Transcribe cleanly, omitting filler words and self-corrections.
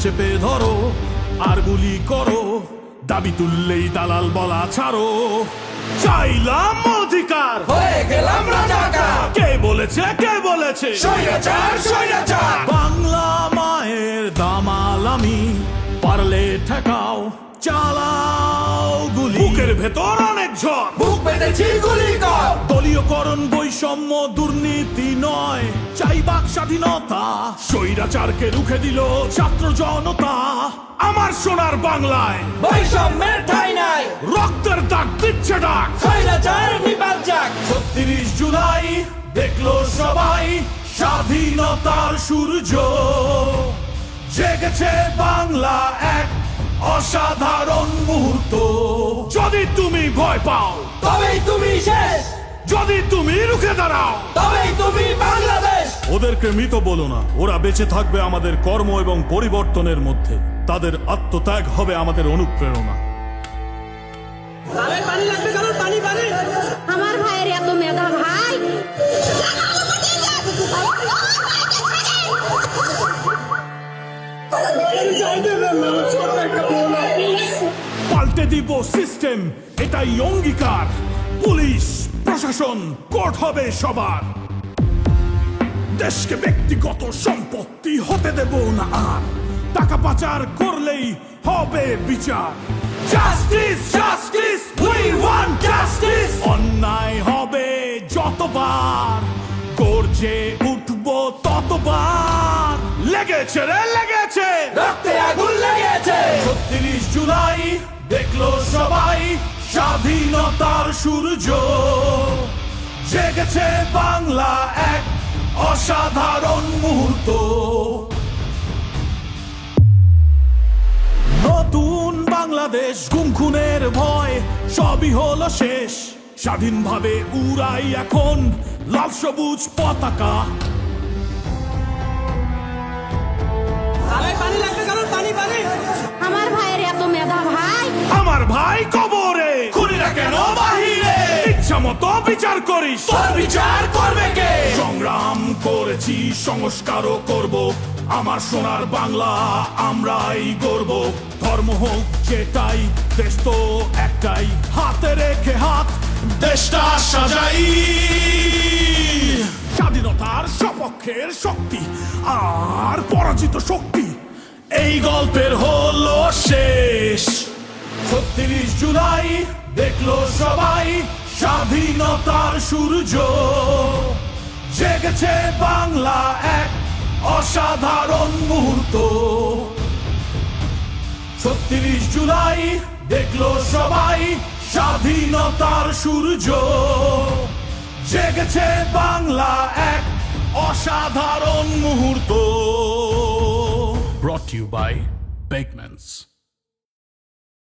চেপে ধরো আর গুলি করো, দাবি তুললেই দালাল বলা ছাড়ো। চাইলাম অধিকার, হয়ে গেলাম রাজাকার। কে বলেছে কে বলেছে স্বৈরাচার স্বৈরাচার। বাংলা মায়ের দামাল আমি, পারলে ঠেকাও চালাও গুলি। বুকের ভেতর অনেক ঝড়, বুক পেতেছি গুলি কর। দলীয়করণ বৈষম্য দুর্নীতি নয়, চাই বাক স্বাধীনতা। স্বৈরাচারকে রুখে দিল ছাত্র জনতা। আমার সোনার বাংলায় বৈষম্যের ঠাঁই নাই, রক্তের দাগ দিচ্ছে ডাক। স্বৈরাচার নিপাত যাক। ৩৬ জুলাই দেখলো সবাই স্বাধীনতার সূর্য, জেগেছে বাংলা এক অসাধারণ মুহূর্ত। যদি তুমি ভয় পাও, তবেই তুমি শেষ, যদি তুমি রুখে দাঁড়াও, তবেই তুমি বাংলাদেশ। ওদেরকে মৃত বলো না, ওরা বেঁচে থাকবে আমাদের কর্ম এবং পরিবর্তনের মধ্যে। তাদের আত্মত্যাগ হবে আমাদের অনুপ্রেরণা। আমার ভাইয়ের এত মেধা ভাই। পাল্টে দিব সিস্টেম, এটাই অঙ্গীকার। পুলিশ প্রশাসন কোর্ট হবে সবার। দেশকে ব্যক্তিগত সম্পত্তি হতে দেব না আর, টাকা পাচার করলেই হবে বিচার। Justice justice we want justice. অন্যায় হবে যতবার, গর্জে উঠবো ততবার। লেগেছে রে লেগেছে, রক্তে আগুন লেগেছে। ৩৬ জুলাই দেখলো সবাই স্বাধীনতার সূর্য, জেগেছে বাংলা এক অসাধারণ মুহূর্ত। নতুন বাংলাদেশ, গুম খুনের ভয় সবই হলো শেষ। স্বাধীনভাবে উড়াই এখন লাল সবুজ পতাকা। আমার ভাইয়ের এত মেধা ভাই। আমার ভাই কবরে, খুনিরা কেন বাহিরে? ইচ্ছা মতো বিচার করিস, তোর বিচার করবে কে? সংগ্রাম করেছি সংস্কারও করব। আমার সোনার বাংলা আমরাই গর্ব। ধর্ম হোক যেটাই, দেশ তো একটাই। হাতে রেখে হাত দেশটা সাজাই। স্বাধীনতার সপক্ষের শক্তি আর পরাজিত শক্তি, এই গল্পের হলো শেষ। ৩৬ জুলাই দেখলো সবাই স্বাধীনতার সূর্য, জেগেছে বাংলা এক অসাধারণ মুহূর্ত। ৩৬ জুলাই দেখলো সবাই স্বাধীনতার সূর্য, জেগেছে বাংলা এক অসাধারণ মুহূর্ত। Brought to you by Bakemans.